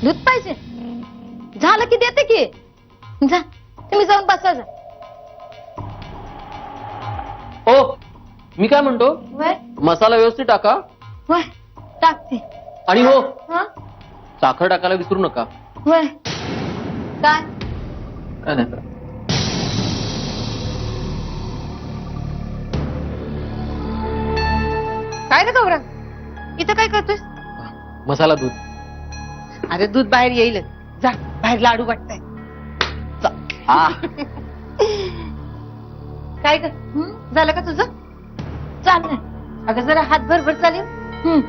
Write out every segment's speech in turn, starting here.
दूध पाहिजे? झालं की देते की. जा तुम्ही जाऊन बसा जा. हो, मी काय म्हणतो, वय मसाला व्यवस्थित टाका. वय टाकते. आणि हो, हा साखर टाकायला विसरू नका. वय काय काय नाही. काय रे गौरा, इथं काय करतोय? मसाला दूध. अरे दूध बाहेर येईल. जा बाहेर लाडू वाटताय. काय ग, झालं का तुझं? चाललंय. अगं जरा हात भरभर चालेल.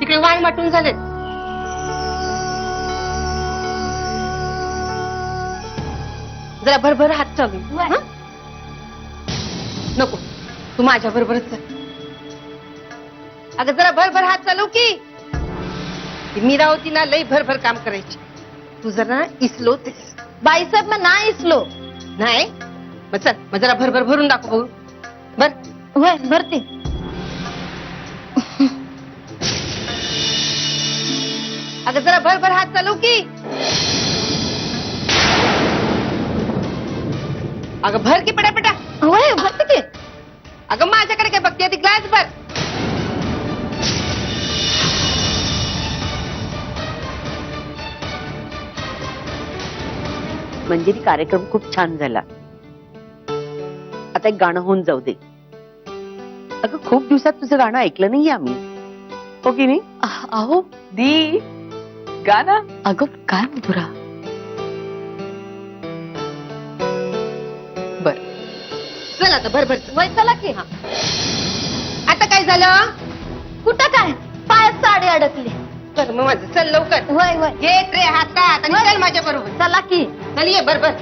तिकडे वाण माटून झाले. जरा भरभर हात चालू. वय. हं? नको, तू माझ्या बरोबरच चल. अगं जरा भरभर हात चालव की. ती मीरा होती ना, लई भरभर काम करायची. तू जरा इसलो तेस. बाईसाहेब मग नाही इसलो. नाही मग चल, मग जरा भरभर भरून दाखव बघू. बर वय भरते. अगं जरा भरभर हात चालव की. अगं भर की पटापटा. वय भरते की. अगं माझ्याकडे काय बघते, ती ग्लास भर. मंजिरी, कार्यक्रम खूप छान झाला. आता एक गाणं होऊन जाऊ दे. अगं खूप दिवसात तुझं गाणं ऐकलं नाहीये आम्ही, हो की नाही? अहो दी गाणं. अगं काय मधुरा. बर, चल आता भरभर. वय चला की. आता काय झालं? कुठं काय पायात साडी अडकली. कर मग माझं, चल लवकर. वय वय घे ट्रे हातात आणि चल माझ्या बरोबर. चला की. चल ये बरोबर.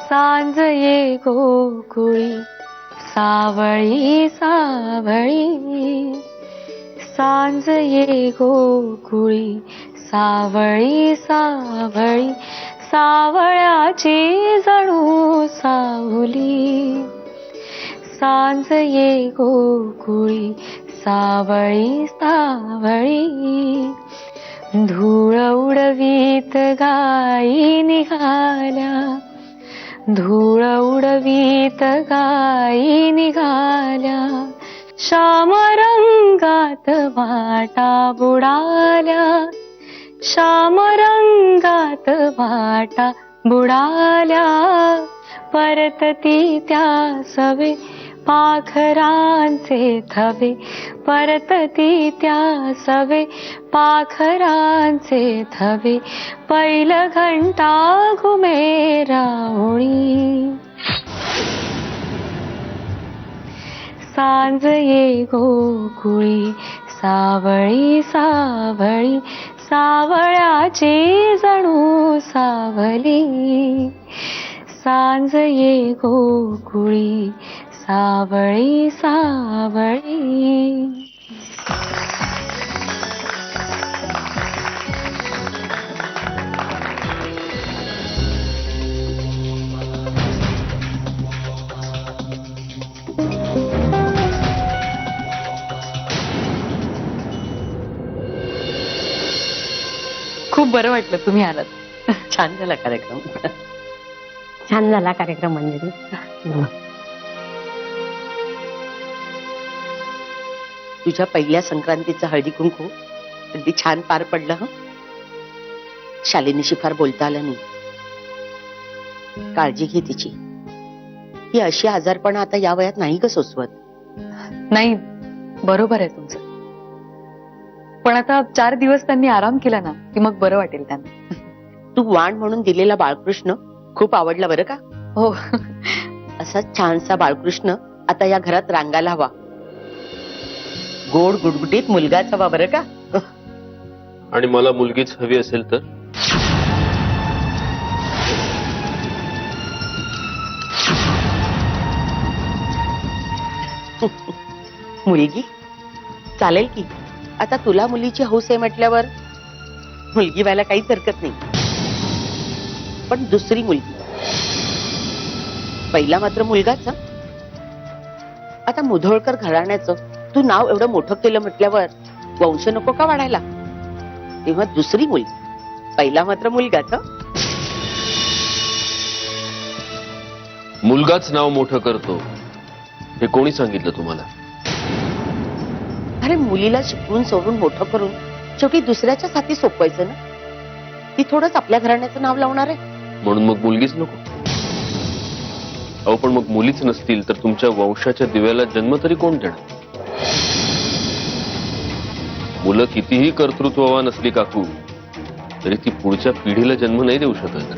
सांज ये गोकुळी सावळी सावळी. सांज ये गोकुळी सावळी सावळी. सावळ्याची जणू सावली. सांज ये गोकुळी सावळी सावळी. धूळ उडवीत गाई निघाल्या. धूळ उडवीत गाई निघाल्या. श्याम रंगात वाटा बुडाल्या. श्याम रंगात वाटा बुडाल्या. परतती त्या सवे पाखरांचे थवे. परतती त्या सवे पाखरांचे थवे. पैल घंटा घुमेरावळी. सांज ये गोकुळी सावळी सावळी. सावळ्याची जणू सावली. सांज ये गोकुळी सावळी सावळी. खूप बरं वाटलं तुम्ही आलात. छान झाला कार्यक्रम. छान झाला कार्यक्रम मंजिरी. तुझ्या पहिल्या संक्रांतीचं हळदी कुंकू अगदी छान पार पडलं. हं, शालिनीशी फार बोलता आलं नाही. काळजी घे तिची. ही अशी आजारपण आता या वयात नाही ग सोसवत. नाही, बरोबर आहे तुमचं. पण आता 4 दिवस त्यांनी आराम केला ना की मग बरं वाटेल त्यांना. तू वाण म्हणून दिलेला बाळकृष्ण खूप आवडला बरं का. हो, असा छानसा बाळकृष्ण आता या घरात रांगायला हवा. गोड गुडगुटीत मुलगाच हवा बरं का. आणि मला मुलगीच हवी असेल तर? मुलगी चालेल की. आता तुला मुलीची हौस आहे म्हटल्यावर मुलगी व्हायला काहीच हरकत नाही. पण दुसरी मुलगी. पहिला मात्र मुलगाच. आता मुधोळकर घराण्याचं तू नाव एवढं मोठं केलं म्हटल्यावर वंश नको का वाढायला? तेव्हा दुसरी मुलगी, पहिला मात्र मुलगाच हं? मुलगाच नाव मोठं करतो हे कोणी सांगितलं तुम्हाला? अरे मुलीला शिकवून सोडून मोठं करून शेवटी दुसऱ्याच्याच हाती सोपवायचं ना. ती थोडंच आपल्या घराण्याचं नाव लावणार आहे. म्हणून मग मुलगीच नको? अहो पण मग मुलीच नसतील तर तुमच्या वंशाच्या दिव्याला जन्म तरी कोण देणार? मुलं कितीही कर्तृत्ववान असली काकू तरी ती पुढच्या पिढीला जन्म नाही देऊ शकत.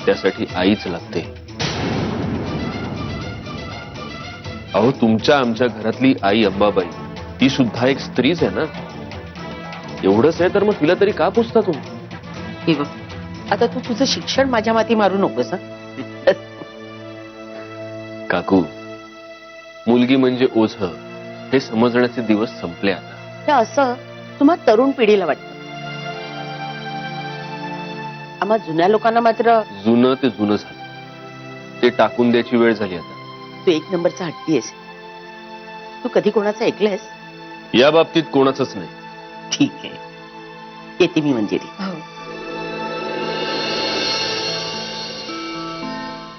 त्यासाठी आईच लागते. अहो तुमच्या आमच्या घरातली आई अंबाबाई ती सुद्धा एक स्त्रीच आहे ना. एवढंच आहे तर मग तिला तरी का पुसता तुम्ही? हे बघ, आता तू तुझं शिक्षण माझ्या माती मारू नकोस हं? काकू मुलगी म्हणजे ओझं हे समजण्याचे दिवस संपले आता. हे असं तुम्हा तरुण पिढीला वाटतं. आम्हा जुन्या लोकांना मात्र जुनं ते जुनं झालं. ते टाकून द्यायची वेळ झाली आता. तू एक नंबरचा हट्टी आहेस. तू कधी कोणाचं ऐकलंयस? या बाबतीत कोणाचंच नाही. ठीक आहे, येते मी मंजिरी.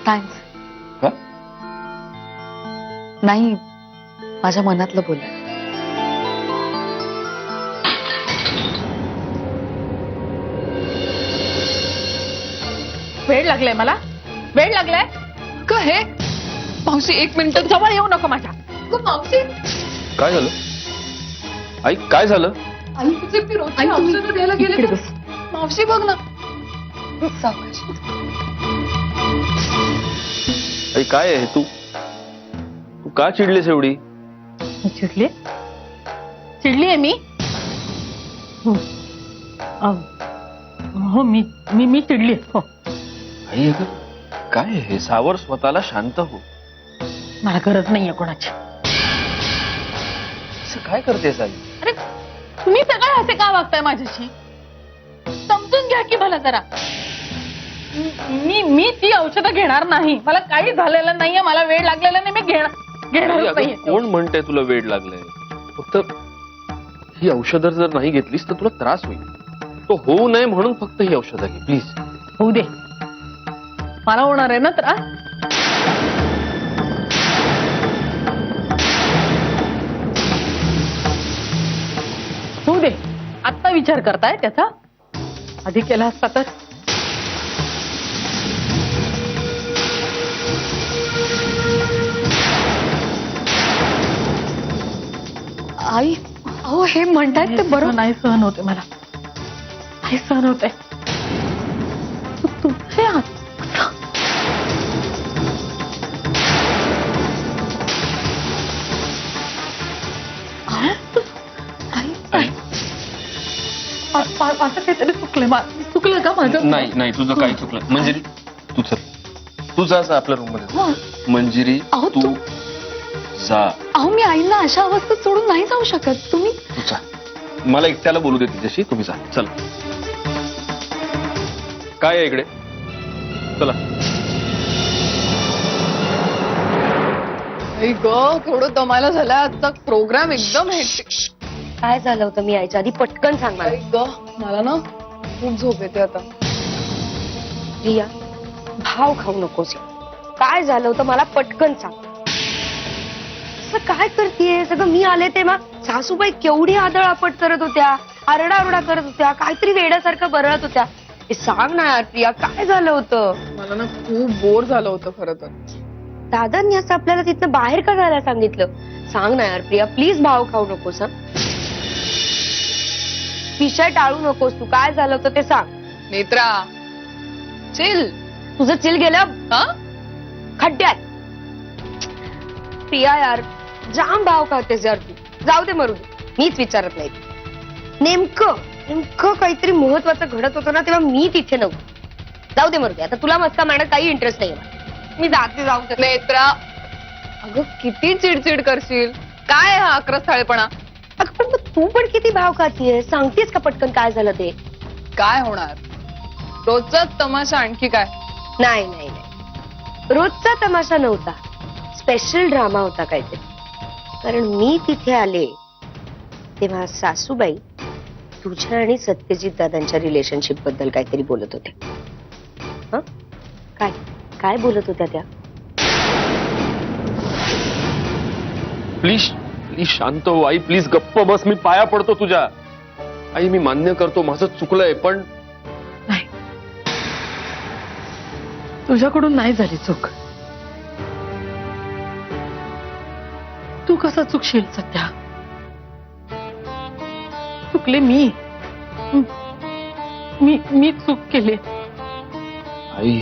थँक्स. का? नाही, माझ्या मनातलं बोल. वेळ लागलाय मला, वेळ लागलाय का हे? मावशी एक मिनिट जवळ येऊ नको माझ्या. मावशी काय झालं? आई काय झालं? आई तुझे ती रोजची औषधं द्यायला गेले तर. मावशी बघ ना. आई काय आहे तू? तू का चिडलीस एवढी? चिडली चिडली आहे मी? हो मी मी मी चिडली. हो आई अगं काय आहे हे? सावर स्वतःला, शांत हो. मला गरज नाहीये कोणाची. असं काय करतेस आई? अरे तुम्ही सगळे असे का वागताय माझ्याशी? समजून घ्या की मला जरा. मी ती औषधं घेणार नाही. मला काही झालेलं नाहीये, मला वेळ लागलेला नाही. मी घेणार अगं, नाहीये. कोण म्हणतंय तुला वेळ लागलाय? फक्त ही औषधं जर नाही घेतलीस तर तुला त्रास होईल. तो होऊ नये म्हणून फक्त ही औषधं घे प्लीज. होऊ दे, मला होणार आहे ना त्रास. होऊ दे. आत्ता विचार करताय त्याचा? आधी केला असता तर. आई, अहो हे म्हणतायत ते बरोबर. नाही सहन होते मला, नाही सहन होते. तुझे हात असं काहीतरी चुकलं का माझं? नाही नाही तुझं काही चुकलं. मंजिरी तू चल, तू जा आपल्या रूम मध्ये. मंजिरी अहो, तू जा. अहो मी आईला अशा अवस्थेत सोडून नाही जाऊ शकत. तुम्ही तू जा. मला एकट्याला बोलू दे तिच्याशी. तुम्ही जा. चल. काय आहे इकडे? चला. थोडं दमायला झालं. आजचा प्रोग्राम एकदम हेक्टिक. काय झालं होतं मी यायच्या आधी पटकन सांग मला. मला ना खूप झोप येते आता. रिया, भाव खाऊ नकोस. काय झालं होतं मला पटकन सांग. असं काय करतेय? सगळं मी आले तेव्हा सासूबाई केवढी आदळआपट करत होत्या, आरडाओरडा करत होत्या, काहीतरी वेड्यासारखं बरळत होत्या. हे सांग ना यार प्रिया, काय झालं होतं? मला ना खूप बोर झालं होतं खरं तर. दादांनी असं आपल्याला तिथनं बाहेर का जायला सांगितलं? सांग ना यार प्रिया, प्लीज भाव खाऊ नकोस. विषय टाळू नकोस. तू काय झालं होतं ते सांग. नेत्रा चिल. तुझं चिल गेलं खड्ड्यात. प्रिया यार, जाम भाव खातेस यार तू. जाऊ दे, मरू दे, मीच विचारत नाही. नेमकं काहीतरी महत्वाचं घडत होतं ना, तेव्हा मी तिथे नव्हते. जाऊ दे, मरू दे. आता तुला मस्का मारण्यात काही इंटरेस्ट नाही. मी जाते. जाऊ दे. नेत्रा, अगं किती चिडचिड करशील? काय हा अक्रस्थाळेपणा? अगं पण मग तू पण किती भाव खातीये? सांगतेस का पटकन काय झालं ते? काय होणार? रोजचाच तमाशा. आणखी काय? नाही, रोजचा तमाशा नव्हता. स्पेशल ड्रामा होता काहीतरी. कारण मी तिथे आले तेव्हा सासूबाई तुझ्या आणि सत्यजित दादांच्या रिलेशनशिप बद्दल काहीतरी बोलत होते. हं? काय काय बोलत होत्या त्या? प्लीज प्लीज शांत हो आई, प्लीज गप्प बस, मी पाया पडतो तुझ्या. आई मी मान्य करतो माझं चुकलंय, पण नाही, तुझ्याकडून नाही झाली चूक. तू कसा चुकशील सध्या? चुकले मी. मी चूक केली. आई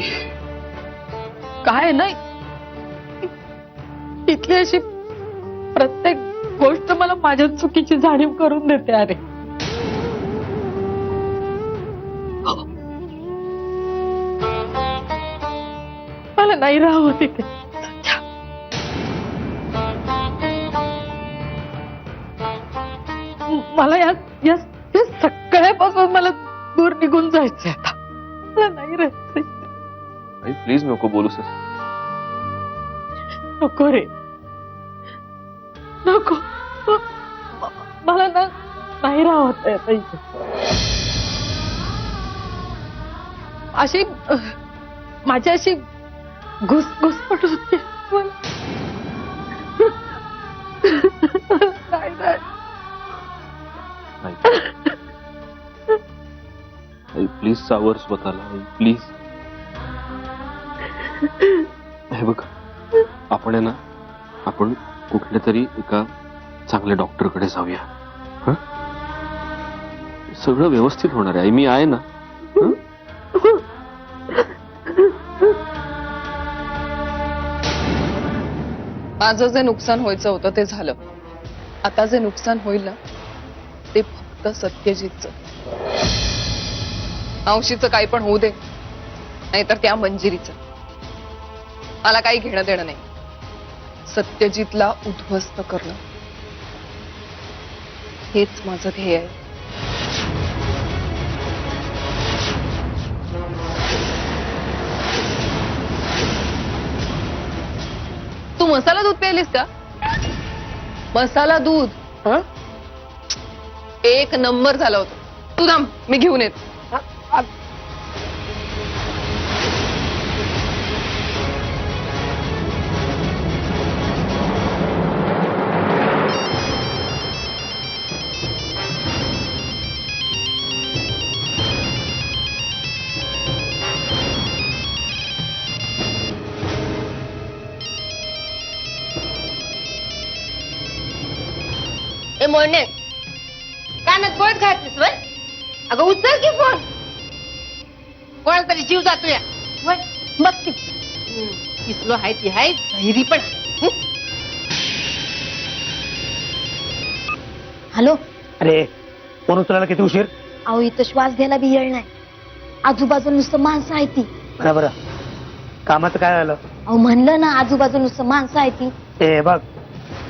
काय नाही, इथली अशी प्रत्येक गोष्ट मला माझ्या चुकीची जाणीव करून देते. अरे मला नाही राहावं तिथे सध्या. मला या सगळ्यापासून मला दूर निघून जायचंय आता. मला नाही राहायचंय. आई प्लीज नको बोलूस. नको रे, नको. मला ना नाही राहत आता इथे. अशी माझी अशी घुसपट होते. नाही, नाही. आई प्लीज सावर स्वतःला. आई प्लीज. हे बघ, आपण आहे ना, आपण कुठल्या तरी एका चांगल्या डॉक्टरकडे जाऊया. हं? सगळं व्यवस्थित होणार आहे. आई मी आहे ना. हं? माझं जे नुकसान व्हायचं होतं ते झालं. आता जे नुकसान होईल ना ते फक्त सत्यजितचं. मावशीचं काही पण होऊ दे, नाहीतर त्या मंजिरीचं. मला काही घेणं देणं नाही. सत्यजितला उद्ध्वस्त करणं हेच माझं ध्येय आहे. तू मसाला दूध प्यायलीस का? मसाला दूध हं? एक नंबर झालं होतं. तू थांब, मी घेऊन येते. ए मोडणे, कानात गोळत घातलीस वय? अगं उचल की फोन. कोणाला तरी जीव जातो या. वय बघ ती. इसलो हाय ती हाय, धैर्य पण. हॅलो. अरे फोन उचलायला किती उशीर? अहो इथं श्वास घ्यायला बी येळ नाही. आजूबाजू नुसतं माणसं आहे ती. बरं कामाचं काय झालं? अहो म्हणलं ना, आजूबाजू नुसतं माणसं आहे ती. ते बघ,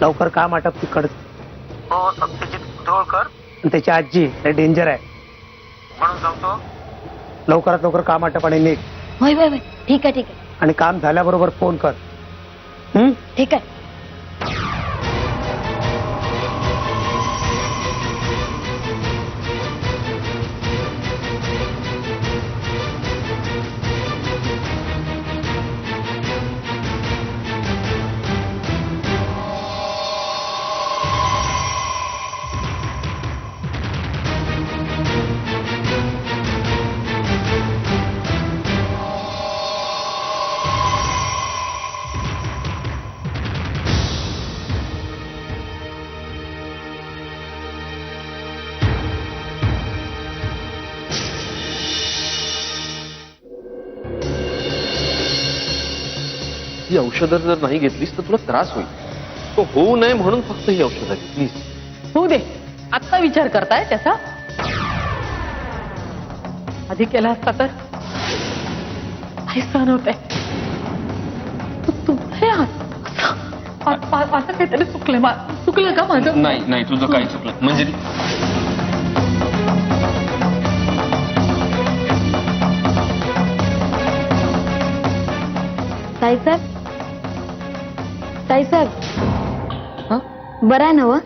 लवकर काम आटप तिकडच. सत्यजित उधळकर आणि त्याची आजी हे डेंजर आहे म्हणून सांगतो, लवकरात लवकर काम आटप आणि नीट. होय होय होय, ठीक आहे ठीक आहे आणि काम झाल्याबरोबर फोन कर. ठीक आहे. ही औषधं जर नाही घेतलीस तर तुला त्रास होईल. तो होऊ नये म्हणून फक्त ही औषधं घे प्लीज. होऊ दे. आत्ता विचार करताय त्याचा? आधी केला असता तर काही सहन होत आहे. आता काहीतरी चुकलं का माझं? नाही नाही, तुझं काही चुकलं म्हणजे साहेब ताईसाहेब हं? बरं आहे ना व?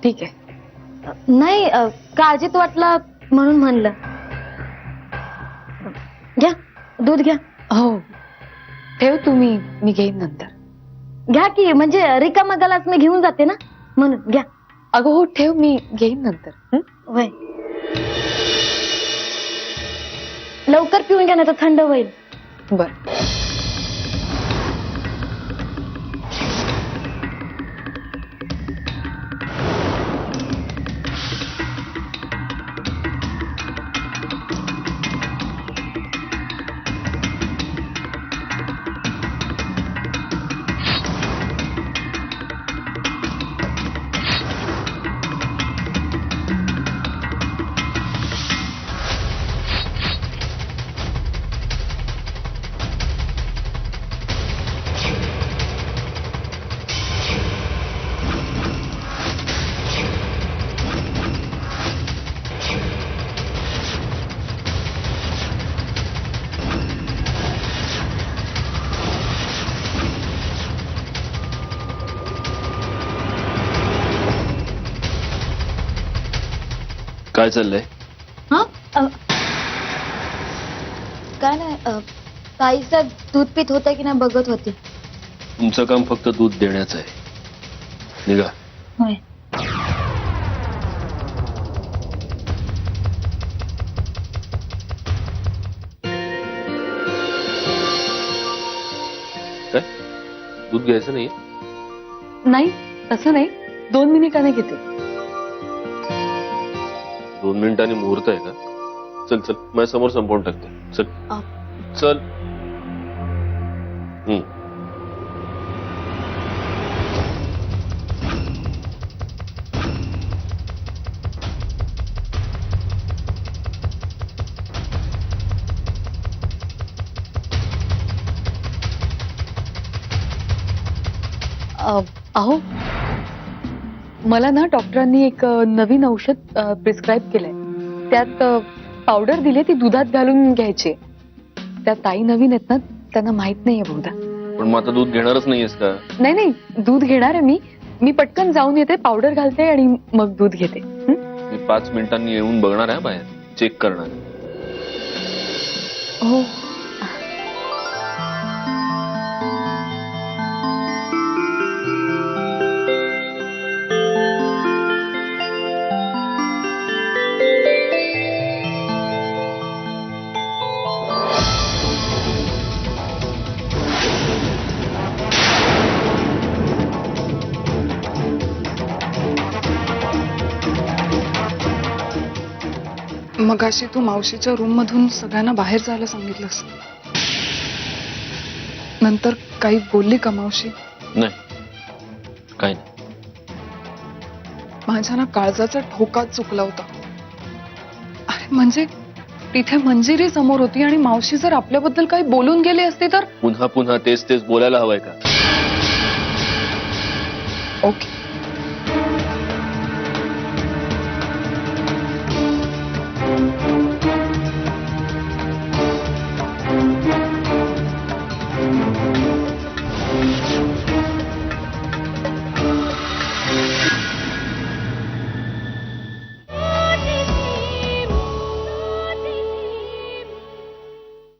ठीक आहे. नाही काळजीत वाटला म्हणून म्हणलं. घ्या दूध घ्या. हो ठेव तुम्ही, मी घेईन नंतर. घ्या की, म्हणजे रिकामा गलास मी घेऊन जाते ना म्हणून. घ्या. अगं हो ठेव, मी घेईन नंतर. हं? वय लवकर पिऊन घ्या, नाही तर थंड होईल. बर. काय चाललंय? हा काय नाही ताईसाहेब दूध पित होते की नाही बघत होते. तुमचं काम फक्त दूध देण्याचं आहे. निघा. होय. काय दूध घ्यायचं नाही? नाही तसं नाही, 2 मिनिटाने घेते. 2 मिनिटांनी मुहूर्त आहे का? चल चल, माझ्या समोर संपवून टाकते. चल चल. अहो मला ना डॉक्टरांनी एक नवीन औषध प्रिस्क्राईब केलंय. त्यात पावडर दिली, ती दुधात घालून घ्यायची. त्या ताई नवीन आहेत ना, त्यांना माहित नाहीये बहुधा. पण मग आता दूध घेणारच नाहीयेस का? नाही नाही, दूध घेणार आहे मी पटकन जाऊन येते, पावडर घालते आणि मग दूध घेते. हं? मी 5 मिनिटांनी येऊन बघणार आहे बाहेर, चेक करणार आहे. हो. मगाशी तू मावशीच्या रूम मधून सगळ्यांना बाहेर जायला सांगितलंस, नंतर काही बोलली का मावशी? नाही, काही नाही. माझ्या ना काळजाचा ठोका चुकला होता. अरे म्हणजे तिथे मंजिरी समोर होती आणि मावशी जर आपल्याबद्दल काही बोलून गेली असती तर? पुन्हा पुन्हा तेच तेच बोलायला हवंय का? ओके